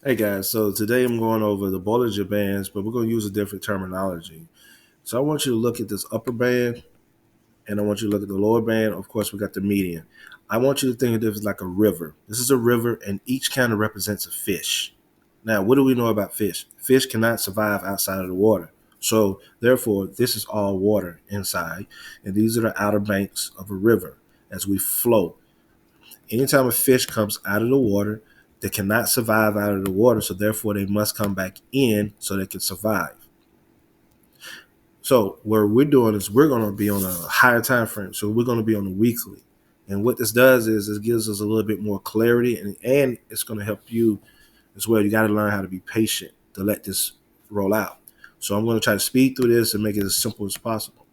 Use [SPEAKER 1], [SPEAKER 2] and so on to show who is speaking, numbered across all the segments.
[SPEAKER 1] Hey guys, so today I'm going over the Bollinger Bands, but we're going to use a different terminology. So I want you to look at this upper band, and I want you to look at the lower band. Of course, we got the median. I want you to think of this like a river. This is a river, and each kind of represents a fish. Now, what do we know about fish? Fish cannot survive outside of the water. So, therefore, this is all water inside, and these are the outer banks of a river as we flow. Anytime a fish comes out of the water, they cannot survive out of the water, so therefore they must come back in so they can survive. So what we're doing is we're going to be on a higher time frame. So we're going to be on the weekly. And what this does is it gives us a little bit more clarity, and it's going to help you as well. You got to learn how to be patient to let this roll out. So I'm going to try to speed through this and make it as simple as possible.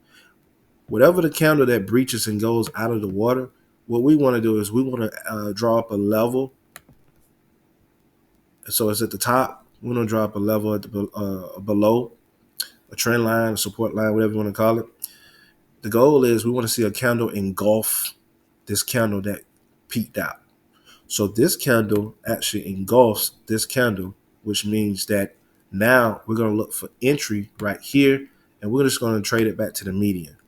[SPEAKER 1] Whatever the candle that breaches and goes out of the water, what we want to do is we want to draw up a level. So it's at the top. We're going to draw up a level at the, below, a trend line, a support line, whatever you want to call it. The goal is we want to see a candle engulf this candle that peaked out. So this candle actually engulfs this candle, which means that now we're going to look for entry right here, and we're just going to trade it back to the median.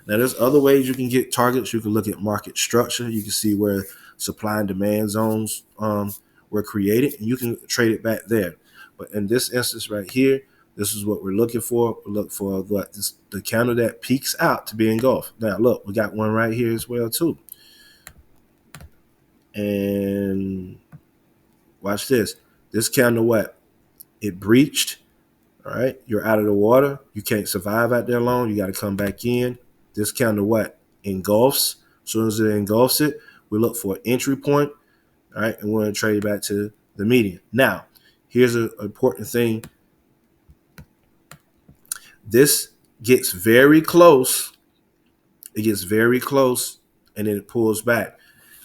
[SPEAKER 1] Now, there's other ways you can get targets. You can look at market structure. You can see where supply and demand zones were created, and you can trade it back there. But in this instance right here, this is what we're looking for. We look for the candle that peaks out to be engulfed. Now, look, we got one right here as well too. And watch this. This candle, what? It breached. All right, you're out of the water. You can't survive out there long. You got to come back in. This candle, what? Engulfs. As soon as it engulfs it, we look for an entry point. All right, and we're going to trade it back to the median. Now, here's an important thing. This gets very close. It gets very close, and then it pulls back.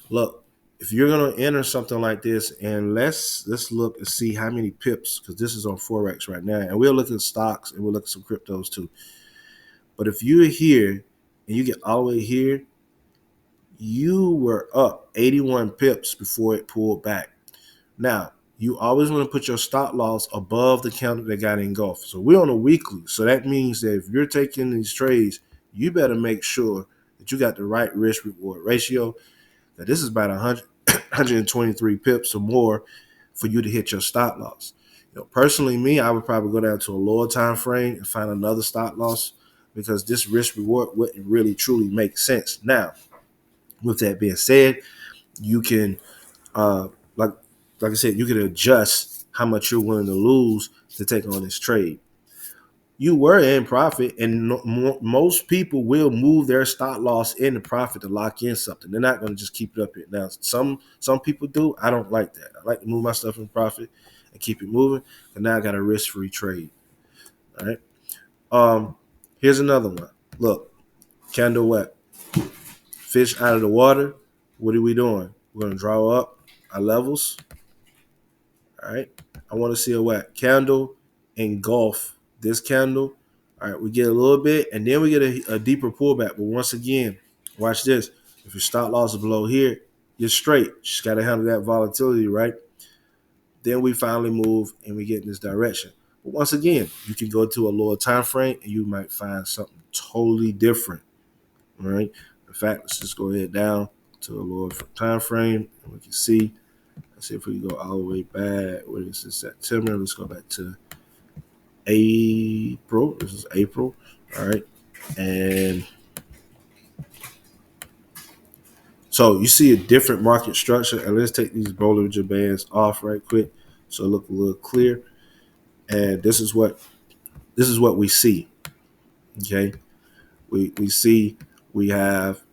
[SPEAKER 1] Look, if you're going to enter something like this, and let's look and see how many pips, because this is on Forex right now, and we'll look at stocks and we'll look at some cryptos too. But if you're here and you get all the way here, you were up 81 pips before it pulled back. Now, you always want to put your stop loss above the candle that got engulfed. So we're on a weekly. So that means that if you're taking these trades, you better make sure that you got the right risk reward ratio. That this is about 100, 123 pips or more for you to hit your stop loss. Personally, me, I would probably go down to a lower time frame and find another stop loss because this risk reward wouldn't really truly make sense. Now, with that being said, you can uh, like like I said, you can adjust how much you're willing to lose to take on this trade. You were in profit, and most people will move their stop loss into profit to lock in something. They're not going to just keep it up here. Now, some people do. I don't like that. I like to move my stuff in profit and keep it moving. And now I got a risk-free trade. All right. Here's another one. Look, candle wet. Fish out of the water. What are we doing? We're going to draw up our levels. All right. I want to see a what? Candle engulf this candle. All right. We get a little bit, and then we get a deeper pullback. But once again, watch this. If your stop loss is below here, you're straight. Just got to handle that volatility, right? Then we finally move and we get in this direction. But once again, you can go to a lower time frame and you might find something totally different. All right. In fact, let's just go ahead down to a lower time frame and we can see. Let's see if we can go all the way back. What is this? September. Let's go back to April. This is April. All right. And so you see a different market structure. And let's take these Bollinger Bands off right quick so it look a little clear. And this is what we see. Okay. We see we have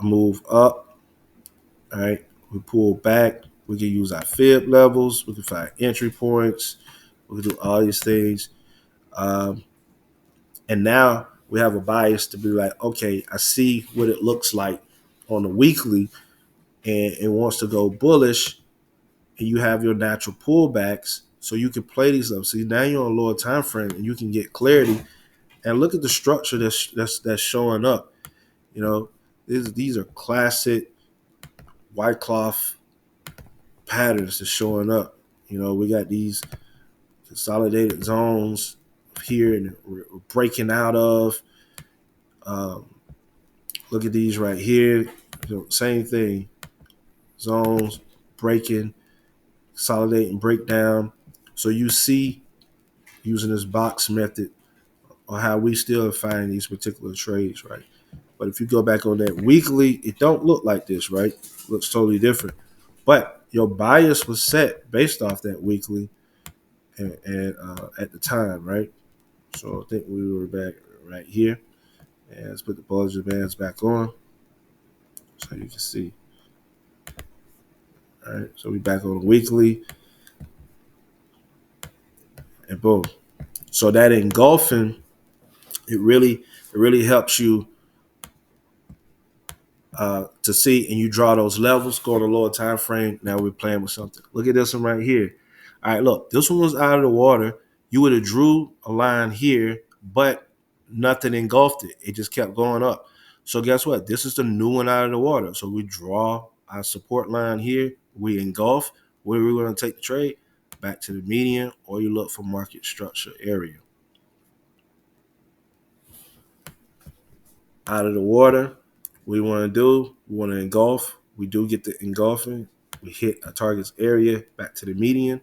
[SPEAKER 1] a move up. All right. We pull back. We can use our fib levels. We can find entry points. We can do all these things. Um, and now we have a bias to be like, okay, I see what it looks like on the weekly, and it wants to go bullish, and you have your natural pullbacks, so you can play these up. See, now you're on a lower time frame, and you can get clarity and look at the structure that's showing up. These are classic white cloth patterns that's showing up. We got these consolidated zones here, and we're breaking out of. Um, Look at these right here. Same thing. Zones, breaking, consolidate, and break down. So you see, using this box method, or how we still find these particular trades, right? But if you go back on that weekly, it don't look like this, right? It looks totally different. But your bias was set based off that weekly and at the time, right? So I think we were back right here. And let's put the Bollinger Bands back on so you can see. All right, so we back on the weekly, and boom. So that engulfing, it really helps you to see, and you draw those levels, go to the lower time frame. Now we're playing with something. Look at this one right here. All right, look, this one was out of the water. You would have drew a line here, but nothing engulfed it. It just kept going up. So guess what? This is the new one out of the water. So we draw our support line here. We engulf. Where are we going to take the trade? Back to the median, or you look for market structure area. Out of the water, what we want to do, we want to engulf. We do get the engulfing. We hit a target's area, back to the median.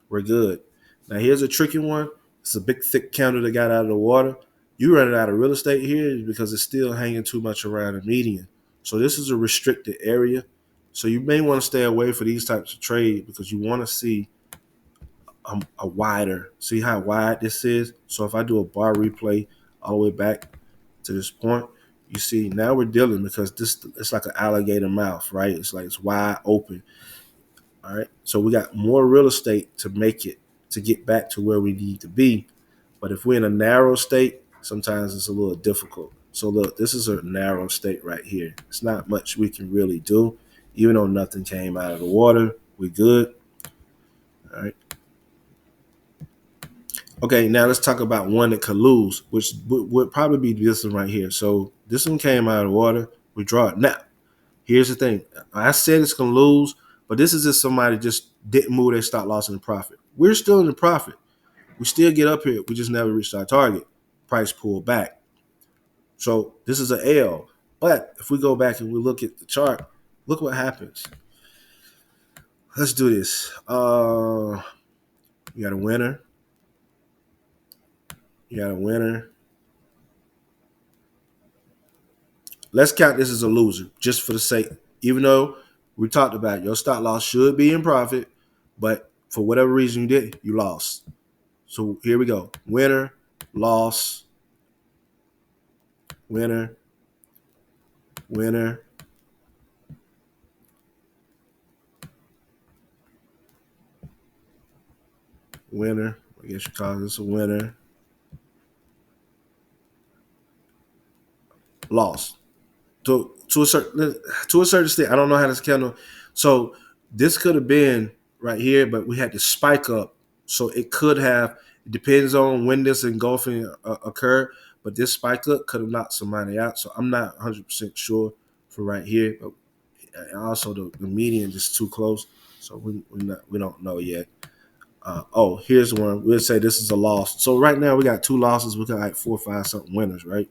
[SPEAKER 1] We're good. Now here's a tricky one. It's a big thick candle that got out of the water. You run it out of real estate here because it's still hanging too much around the median. So this is a restricted area. So you may want to stay away for these types of trade because you want to see a wider. See how wide this is? So if I do a bar replay all the way back to this point, you see now we're dealing because this it's like an alligator mouth, right? It's like it's wide open. All right. So we got more real estate to make it to get back to where we need to be. But if we're in a narrow state, sometimes it's a little difficult. So look, this is a narrow state right here. It's not much we can really do. Even though nothing came out of the water, we good. All right. Okay, now let's talk about one that could lose, which would probably be this one right here. So this one came out of the water. We draw it. Now, here's the thing. I said it's going to lose, but this is just somebody just didn't move their stop loss in the profit. We're still in the profit. We still get up here. We just never reached our target. Price pulled back. So this is an L. But if we go back and we look at the chart, look what happens. Let's do this. You got a winner. You got a winner. Let's count this as a loser, just for the sake. Even though we talked about your stop loss should be in profit, but for whatever reason you did, you lost. So here we go. Winner, loss, winner, winner, winner. I guess you call this a winner. Loss. To a certain extent, I don't know how this candle. So this could have been right here, but we had to spike up. So it could have. It depends on when this engulfing occurred, but this spike up could have knocked somebody out. So I'm not 100% sure for right here. But also the median is too close, so we don't know yet. Here's one. We'll say this is a loss. So right now we got two losses. We got like 4 or 5 something winners, right?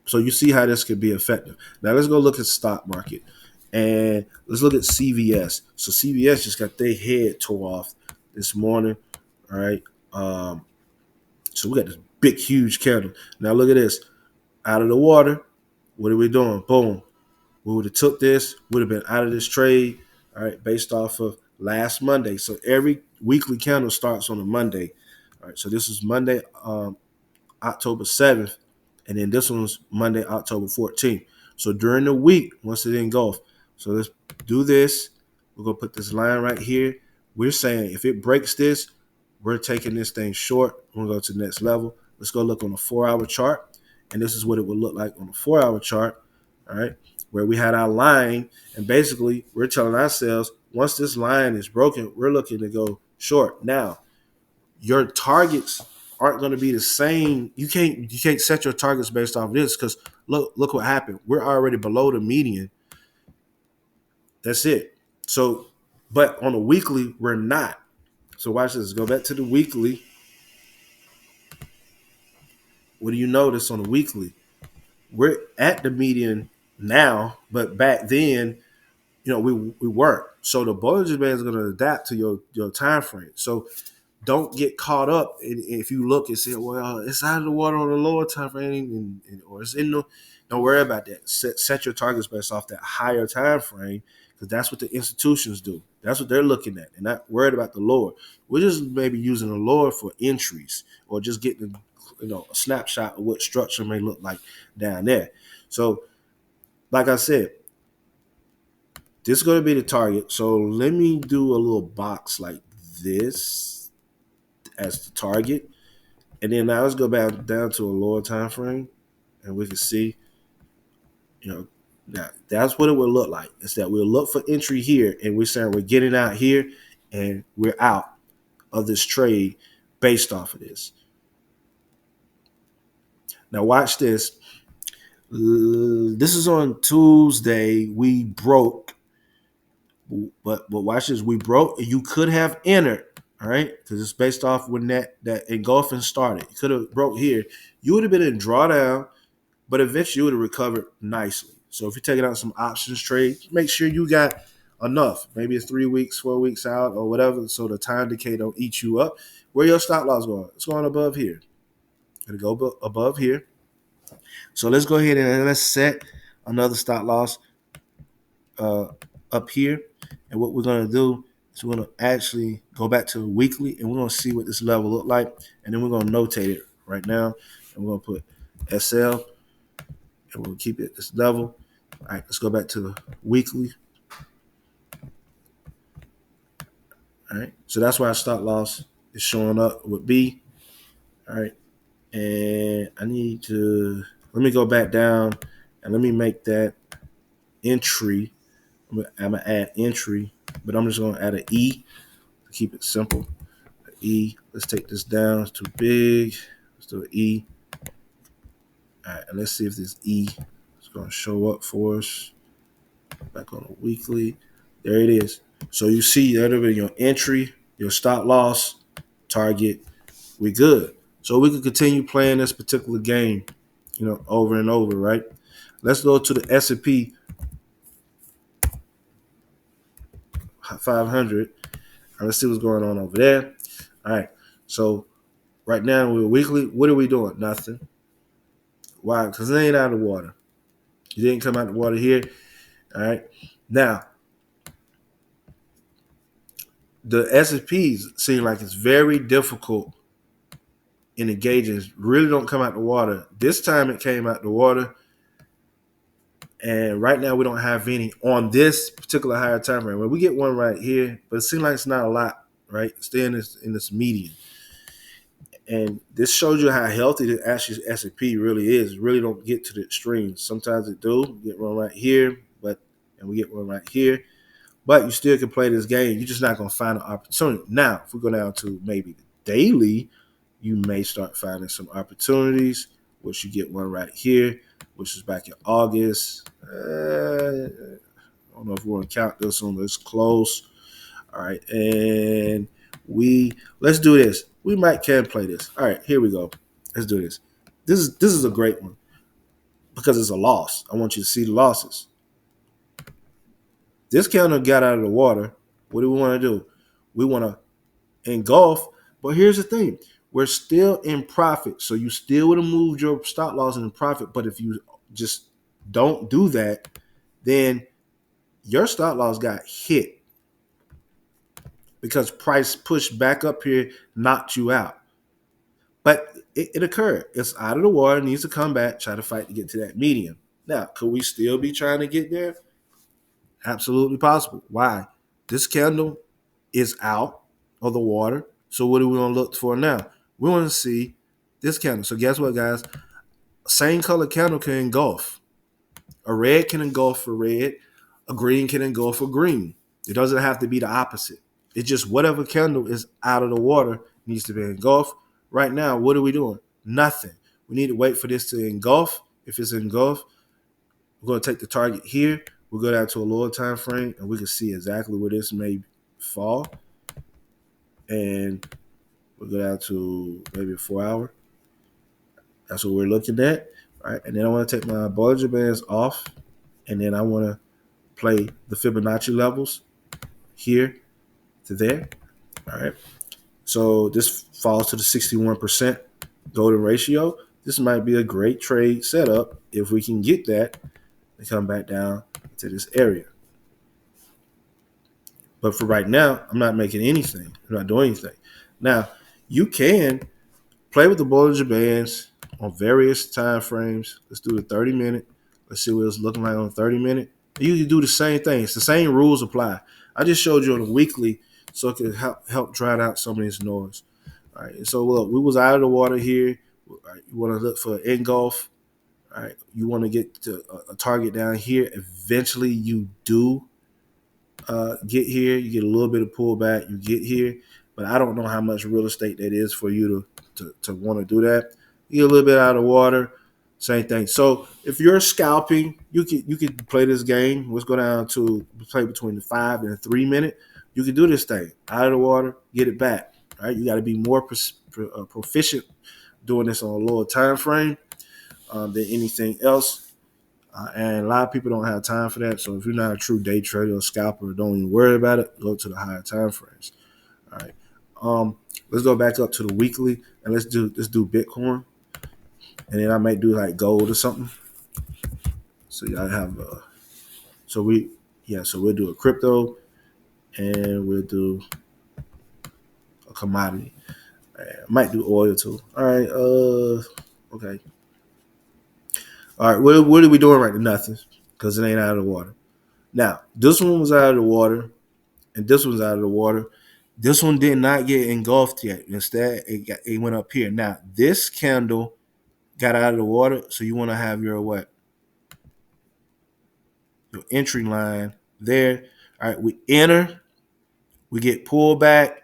[SPEAKER 1] So you see how this could be effective. Now let's go look at the stock market, and let's look at CVS. So CVS just got their head tore off this morning. All right. So we got this big, huge candle. Now look at this. Out of the water. What are we doing? Boom. We would have took this, would have been out of this trade, all right, based off of last Monday. So every weekly candle starts on a Monday. All right, so this is Monday, October 7th, and then this one's Monday, October 14th. So during the week, once it engulfs, so let's do this. We're going to put this line right here. We're saying if it breaks this, we're taking this thing short. We're going to go to the next level. Let's go look on a 4-hour chart, and this is what it would look like on a 4-hour chart, all right, where we had our line, and basically we're telling ourselves once this line is broken, we're looking to go short. Now, your targets aren't going to be the same. You can't set your targets based off of this because look what happened. We're already below the median. That's it. So But on the weekly, we're not. So watch this. Go back to the weekly. What do you notice on the weekly? We're at the median now, but back then, we weren't. So the Bollinger Band is going to adapt to your time frame. So don't get caught up if you look and say, well, it's out of the water on the lower time frame, or it's in the. Don't worry about that. Set your targets based off that higher time frame, because that's what the institutions do. That's what they're looking at, and not worried about the lower. We're just maybe using the lower for entries, or just getting a snapshot of what structure may look like down there. So, like I said, this is going to be the target. So let me do a little box like this as the target. And then now let's go back down to a lower time frame, and we can see, now that's what it will look like. Is that we'll look for entry here, and we're saying we're getting out here, and we're out of this trade based off of this. Now watch this. This is on Tuesday. We broke, but watch this. We broke. You could have entered, all right, because it's based off when that engulfing started. You could have broke here. You would have been in drawdown, but eventually you would have recovered nicely. So if you're taking out some options trade, make sure you got enough. Maybe it's 3 weeks, 4 weeks out, or whatever, so the time decay don't eat you up. Where your stop loss going? It's going above here. Gonna go above here. So let's go ahead and let's set another stop loss uh, up here. And what we're gonna do is we're gonna actually go back to the weekly, and we're gonna see what this level look like, and then we're gonna notate it right now, and we're gonna put SL, and we'll keep it this level. All right, let's go back to the weekly. All right, so that's why our stop loss is showing up with B. All right, and I need to let me go back down and let me make that entry. I'm gonna add entry, but I'm just gonna add an E to keep it simple. E. Let's take this down. It's too big. Let's do an E. All right, and let's see if this E is going to show up for us. Back on the weekly. There it is. So you see that'll be your entry, your stop loss, target. We good. So we can continue playing this particular game, over and over, right? Let's go to the S&P 500. Let's see what's going on over there. All right. So right now we're weekly. What are we doing? Nothing. Why? Because it ain't out of the water. You didn't come out of the water here. All right. Now, the S&Ps seem like it's very difficult in engaging. Really don't come out the water. This time it came out the water. And right now we don't have any on this particular higher time frame. Well, we get one right here, but it seems like it's not a lot, right? Stay in this median. And this shows you how healthy the actual S&P really is. It really don't get to the extremes. Sometimes it do. We get one right here, and we get one right here. But you still can play this game. You're just not going to find an opportunity. Now, if we go down to maybe the daily, you may start finding some opportunities, which you get one right here, which is back in August. I don't know if we want to count this one. It's close. All right. And let's do this. We can play this. All right, here we go. Let's do this. This is a great one because it's a loss. I want you to see the losses. This candle got out of the water. What do we want to do? We want to engulf. But here's the thing. We're still in profit. So you still would have moved your stop loss in profit. But if you just don't do that, then your stop loss got hit because price pushed back up here, knocked you out. But it occurred. It's out of the water, needs to come back, try to fight to get to that median. Now, could we still be trying to get there? Absolutely possible. Why? This candle is out of the water. So what do we want to look for now? We want to see this candle. So guess what, guys? Same color candle can engulf. A red can engulf for red. A green can engulf for green. It doesn't have to be the opposite. It's just whatever candle is out of the water needs to be engulfed. Right now, what are we doing? Nothing. We need to wait for this to engulf. If it's engulfed, we're going to take the target here. We'll go down to a lower time frame, and we can see exactly where this may fall, and we'll go down to maybe a 4 hour. That's what we're looking at. All right. And then I want to take my Bollinger Bands off, and then I want to play the Fibonacci levels here to there. All right. So this falls to the 61% golden ratio. This might be a great trade setup if we can get that and come back down to this area. But for right now, I'm not making anything. I'm not doing anything. Now, you can play with the Bollinger Bands on various time frames. Let's do the 30-minute. Let's see what it's looking like on 30-minute. You can do the same thing. It's the same rules apply. I just showed you on the weekly so it could help drown out some of this noise. All right. So look, we was out of the water here. Right, you want to look for an engulf. All right. You want to get to a target down here. Eventually, you do get here. You get a little bit of pullback. You get here, but I don't know how much real estate that is for you to want to do that. You get a little bit out of the water. Same thing. So if you're scalping, you can play this game. Let's go down to play between the 5 and the 3 minute. You can do this thing out of the water, get it back. Right? You got to be more proficient doing this on a lower time frame than anything else. And a lot of people don't have time for that. So if you're not a true day trader or scalper, don't even worry about it. Go to the higher time frames. All right. Let's go back up to the weekly and let's do Bitcoin, and then I might do like gold or something. So y'all have so we'll do a crypto and we'll do a commodity. I might do oil too. All right. Okay. All right. What are we doing right now? Nothing, because it ain't out of the water. Now this one was out of the water, and this one's out of the water. This one did not get engulfed yet. Instead, it went up here. Now this candle got out of the water, so you want to have your what? Your entry line there. All right, we enter, we get pulled back,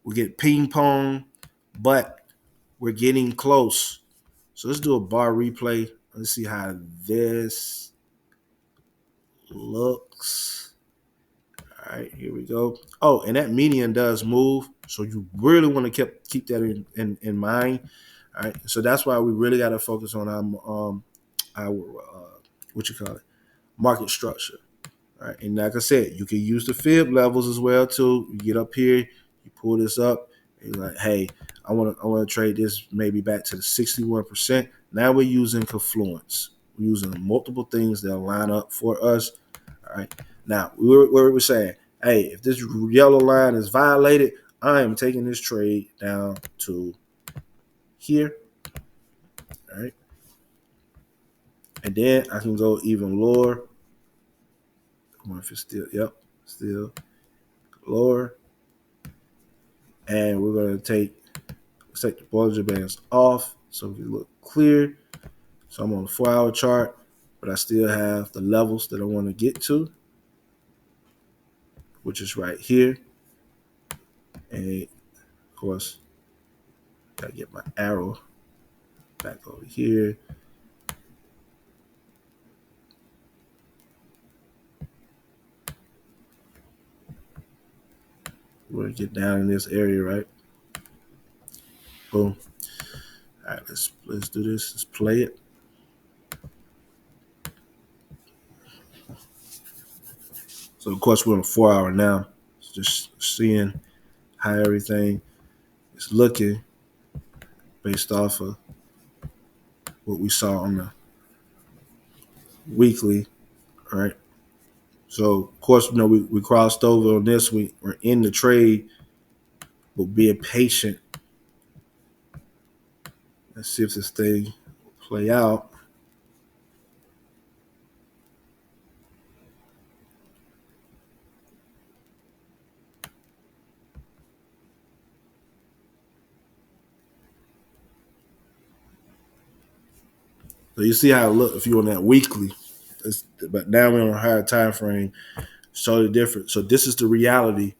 [SPEAKER 1] we get ping pong, but we're getting close. So let's do a bar replay. Let's see how this looks. All right, here we go. Oh, and that median does move, so you really want to keep that in mind. All right, so that's why we really got to focus on our what you call it, market structure. All right, and like I said, you can use the fib levels as well too. You get up here, you pull this up, and you're like, hey, I want to trade this maybe back to the 61%. Now we're using confluence. We're using multiple things that line up for us. All right. Now we were saying, hey, if this yellow line is violated, I am taking this trade down to here. All right. And then I can go even lower. I wonder if it's still lower. And we're going to take the Bollinger Bands off so we look clear. So I'm on a 4-hour chart, but I still have the levels that I want to get to, which is right here. And of course, gotta get my arrow back over here. We're gonna get down in this area, right? Boom. All right, let's do this. Let's play it. So of course we're on a 4-hour now. Just seeing how everything is looking based off of what we saw on the weekly, right? So of course, we crossed over on this. We're in the trade, but being patient. Let's see if this thing will play out. So you see how it look if you're on that weekly. But now we're on a higher time frame. It's totally different. So this is the reality.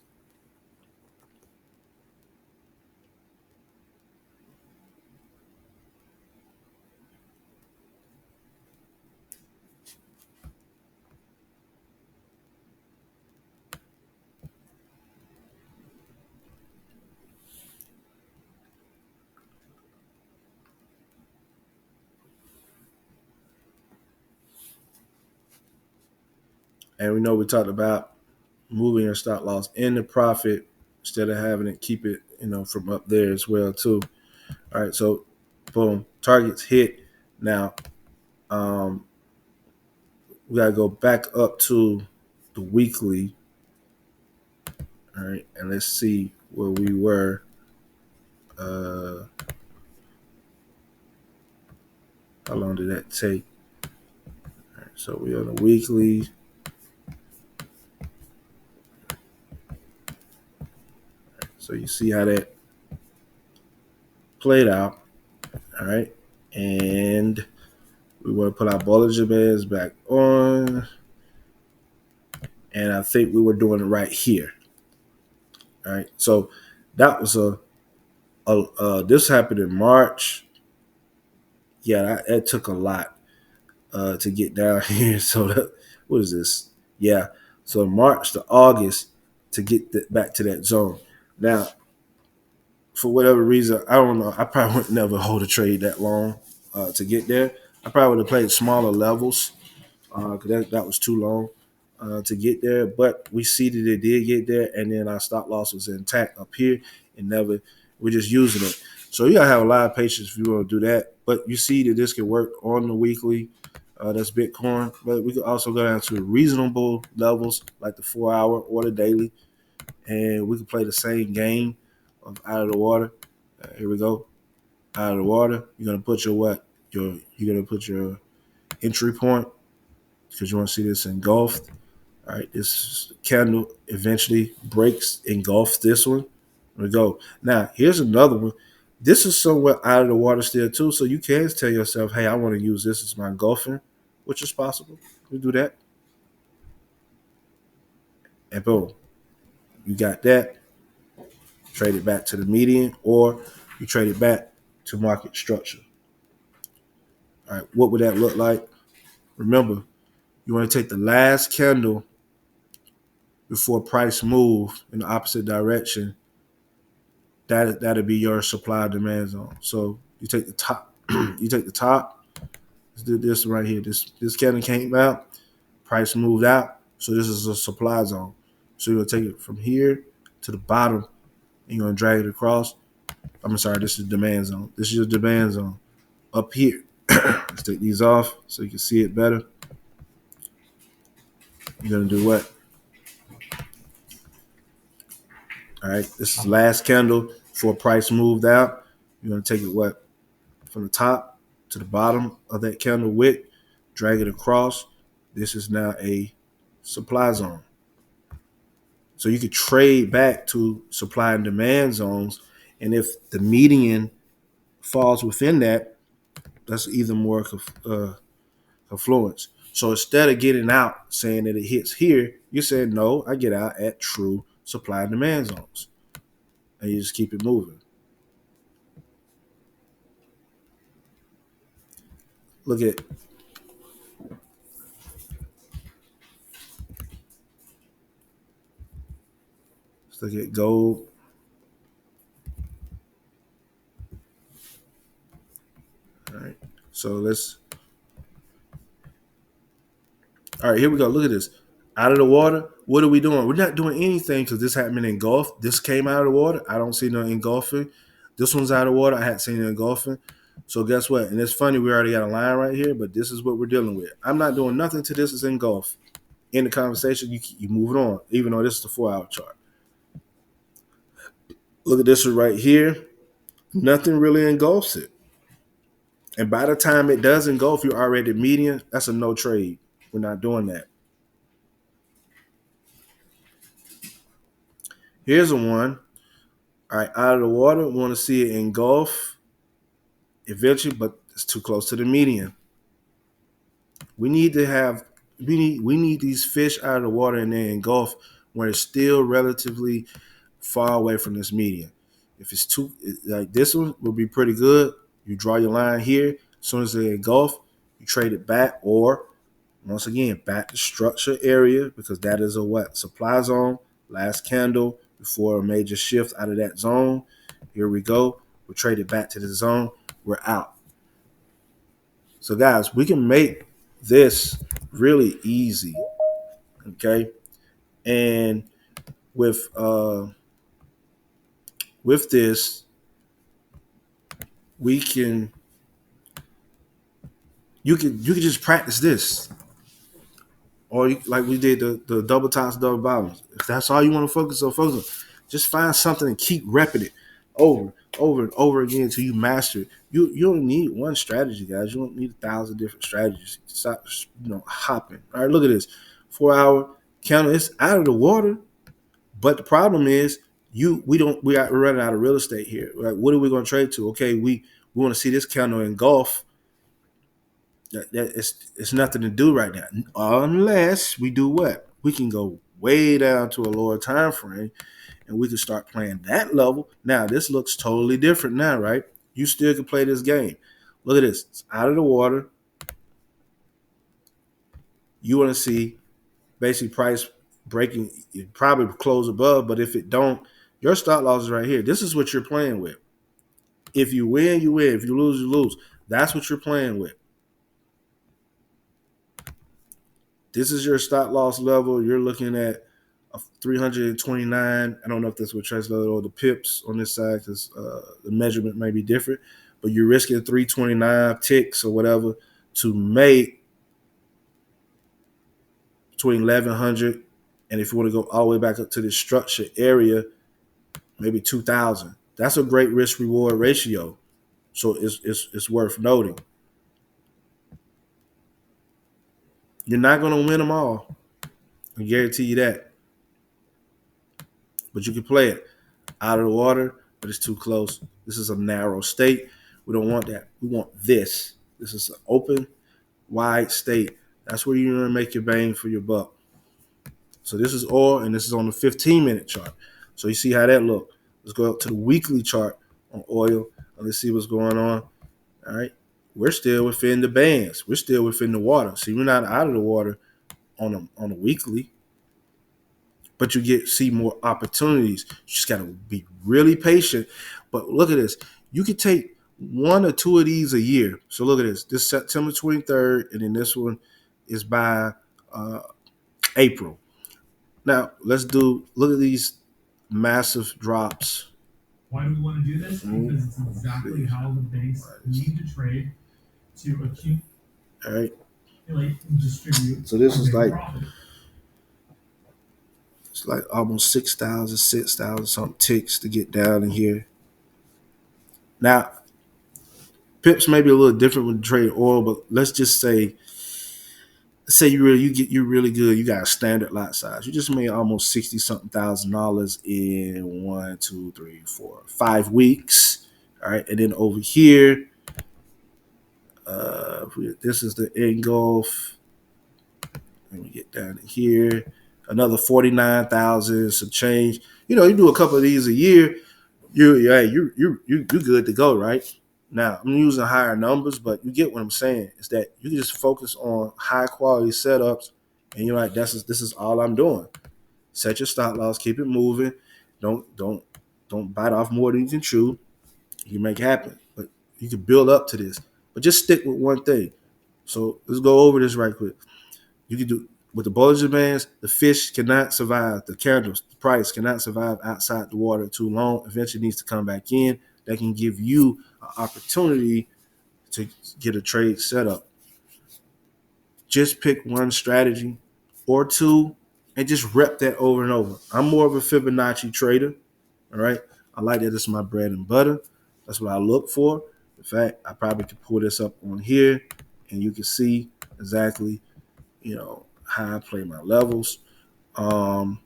[SPEAKER 1] And we know we talked about moving your stop loss in the profit instead of having it keep it, from up there as well too. All right, so boom, targets hit. Now we gotta go back up to the weekly. All right, and let's see where we were. Uh, how long did that take? All right, so we're on the weekly. So you see how that played out. All right, and we want to put our Bollinger Bands back on, and I think we were doing it right here. All right, so that was this happened in March. Yeah, that took a lot to get down here. So what is this? Yeah, so March to August to get back to that zone. Now, for whatever reason, I don't know. I probably would never hold a trade that long to get there. I probably would have played smaller levels because that was too long to get there. But we see that it did get there, and then our stop loss was intact up here, and never. We're just using it. So you gotta have a lot of patience if you want to do that. But you see that this can work on the weekly. That's Bitcoin. But we can also go down to reasonable levels like the 4 hour or the daily, and we can play the same game of out of the water. Here we go. Out of the water. You're gonna put your what? You're gonna put your entry point because you want to see this engulfed. All right, this candle eventually breaks, engulfs this one. There we go. Now, here's another one. This is somewhat out of the water still, too. So you can tell yourself, hey, I want to use this as my engulfing, which is possible. You do that. And boom, you got that. Trade it back to the median, or you trade it back to market structure. All right, what would that look like? Remember, you want to take the last candle before price move in the opposite direction. That'll be your supply demand zone. So you take the top. You take the top. Let's do this right here. This candle came out. Price moved out. So this is a supply zone. So you're gonna take it from here to the bottom, and you're gonna drag it across. I'm sorry. This is demand zone. This is your demand zone up here. Let's take these off so you can see it better. You're gonna do what? All right. This is the last candle before price moved out. You're gonna take it what? From the top to the bottom of that candle wick, drag it across. This is now a supply zone. So you could trade back to supply and demand zones. And if the median falls within that, that's even more confluence. So instead of getting out saying that it hits here, you're saying, no, I get out at true supply and demand zones. And you just keep it moving. Look at let's look at gold. All right. So let's all right, here we go. Look at this. Out of the water. What are we doing? We're not doing anything because this happened in Gulf. This came out of the water. I don't see no engulfing. This one's out of water. I hadn't seen it engulfing. So guess what? And it's funny, we already got a line right here, but this is what we're dealing with. I'm not doing nothing to this is engulf. In the conversation, you move it on, even though this is the 4 hour chart. Look at this one right here. Nothing really engulfs it. And by the time it does engulf, you're already at median. That's a no trade. We're not doing that. Here's a one. All right, out of the water, we want to see it engulf eventually, but it's too close to the median. We need to have we need these fish out of the water and they engulf when it's still relatively far away from this median. If it's too like this one will be pretty good. You draw your line here. As soon as they engulf, you trade it back, or once again back to structure area because that is a what supply zone. Last candle before a major shift out of that zone. Here we go. We trade it back to the zone. We're out. So guys, we can make this really easy. Okay, and with uh, with this, we can you can just practice this, or like we did the double tops, double bottoms. If that's all you want to focus on, focus on. Just find something and keep repping it over and over again until you master it. You don't need one strategy, guys. You don't need 1,000 different strategies. Stop, hopping. All right, look at this. 4 hour counter. It's out of the water. But the problem is, we're running out of real estate here. Right? What are we going to trade to? Okay, we want to see this candle engulf. It's nothing to do right now, unless we do what? We can go way down to a lower time frame, and we can start playing that level. Now this looks totally different now, right? You still can play this game. Look at this. It's out of the water. You want to see basically price breaking. It probably close above, but if it don't, your stop loss is right here. This is what you're playing with. If you win, you win. If you lose, you lose. That's what you're playing with. This is your stop loss level. You're looking at a 329. I don't know if that's what translated or the pips on this side, because the measurement may be different, but you're risking 329 ticks or whatever to make between 1100, and if you want to go all the way back up to this structure area, maybe 2000. That's a great risk reward ratio. So it's worth noting. You're not going to win them all. I guarantee you that. But you can play it out of the water, but it's too close. This is a narrow state. We don't want that. We want this. This is an open, wide state. That's where you're going to make your bang for your buck. So this is oil, and this is on the 15-minute chart. So you see how that look. Let's go up to the weekly chart on oil, and let's see what's going on. All right. We're still within the bands. We're still within the water. See, we're not out of the water on a weekly, but you see more opportunities. You just got to be really patient. But look at this. You could take one or two of these a year. So look at this. This September 23rd, and then this one is by April. Now, look at these massive drops.
[SPEAKER 2] Why do we want to do this? Because it's exactly how the banks need to trade to accumulate,
[SPEAKER 1] all right,
[SPEAKER 2] and distribute.
[SPEAKER 1] So this is like
[SPEAKER 2] profit.
[SPEAKER 1] It's like almost 6,000 something ticks to get down in here. Now, pips may be a little different with trade oil, but let's just say you're really good. You got a standard lot size. You just made almost 60 something $1,000 in 1, 2, 3, 4, 5 weeks. All right, and then over here, this is the engulf. Let me get down to here. Another 49,000, some change. You do a couple of these a year. You're good to go, right? Now I'm using higher numbers, but you get what I'm saying. Is that you can just focus on high quality setups, and you're like, this is all I'm doing. Set your stop loss, keep it moving. Don't bite off more than you can chew. You can make it happen, but you can build up to this. But just stick with one thing. So let's go over this right quick. You can do with the Bollinger Bands. The fish cannot survive. The candles, the price cannot survive outside the water too long. Eventually needs to come back in. That can give you an opportunity to get a trade set up. Just pick one strategy or two and just rep that over and over. I'm more of a Fibonacci trader. All right. I like that it's my bread and butter. That's what I look for. In fact, I probably could pull this up on here and you can see exactly how I play my levels. And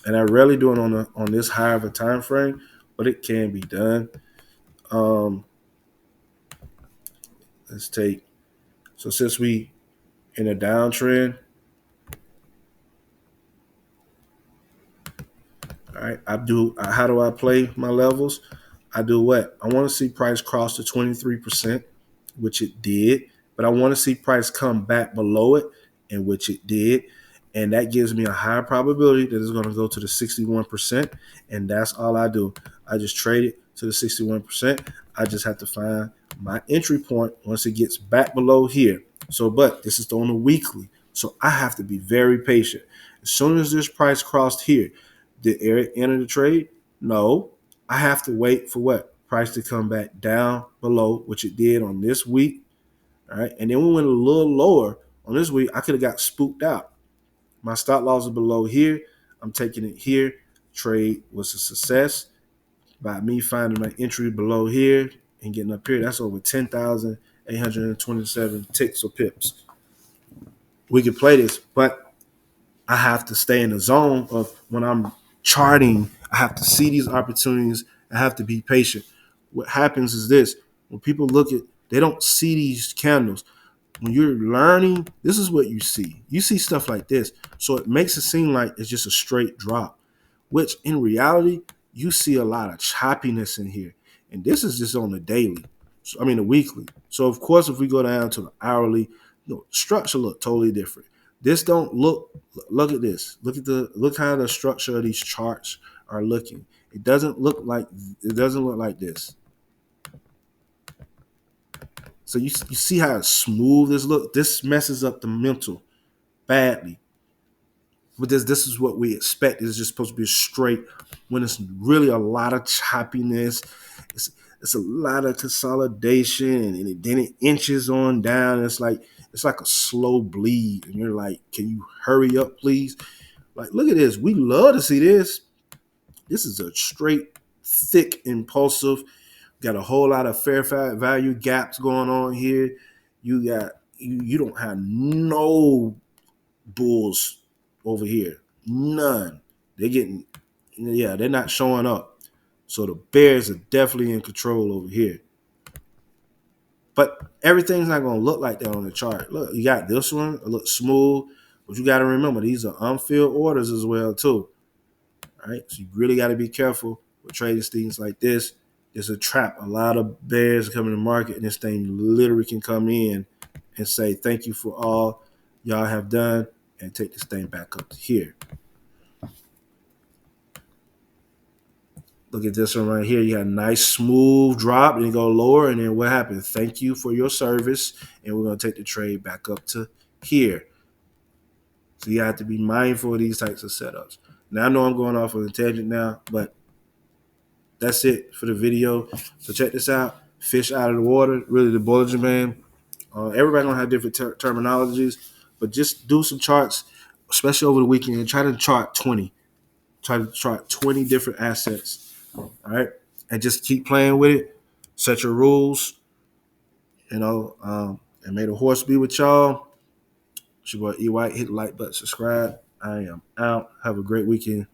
[SPEAKER 1] I rarely do it on this high of a time frame, but it can be done. Let's take since we in a downtrend, all right. How do I play my levels? I do what? I want to see price cross to 23%, which it did, but I want to see price come back below it, in which it did. And that gives me a higher probability that it's going to go to the 61%. And that's all I do. I just trade it to the 61%. I just have to find my entry point once it gets back below here. So, but this is on the weekly. So I have to be very patient. As soon as this price crossed here, did Eric enter the trade? No. I have to wait for what? Price to come back down below, which it did on this week. All right. And then we went a little lower on this week. I could have got spooked out. My stop loss is below here. I'm taking it here. Trade was a success by me finding my entry below here and getting up here. That's over 10,827 ticks or pips. We could play this, but I have to stay in the zone of when I'm charting. I have to see these opportunities. I have to be patient. What happens is this: when people look at, they don't see these candles. When you're learning, this is what you see. You see stuff like this, so it makes it seem like it's just a straight drop, which in reality, you see a lot of choppiness in here. And this is just on the daily. So, I mean, the weekly. So, of course, if we go down to the hourly, structure look totally different. This don't look at this. Look how the structure of these charts are looking. It doesn't look like this. So you see how smooth this look? This messes up the mental badly. But this is what we expect. It's just supposed to be straight when it's really a lot of choppiness. It's it's a lot of consolidation, and then it inches on down. It's like a slow bleed, and you're like, can you hurry up, please? Like, look at this. We love to see this. This is a straight, thick, impulsive. Got a whole lot of fair value gaps going on here. You don't have no bulls over here. None. They're getting, yeah, they're not showing up. So the Bears are definitely in control over here. But everything's not going to look like that on the chart. Look, you got this one. It looks smooth. But you got to remember, these are unfilled orders as well, too. All right. So you really got to be careful with trading things like this. It's a trap. A lot of bears come in the market, and this thing literally can come in and say, thank you for all y'all have done, and take this thing back up to here. Look at this one right here. You got a nice smooth drop, and you go lower, and then what happens? Thank you for your service, and we're going to take the trade back up to here. So you have to be mindful of these types of setups. Now I know I'm going off on a tangent now, but that's it for the video. So check this out. Fish out of the water, really the Bollinger Band. Everybody gonna have different terminologies, but just do some charts, especially over the weekend, and try to chart 20. Try to chart 20 different assets. All right. And just keep playing with it. Set your rules, and may the horse be with y'all. It's your boy E White. Hit the like button, subscribe. I am out. Have a great weekend.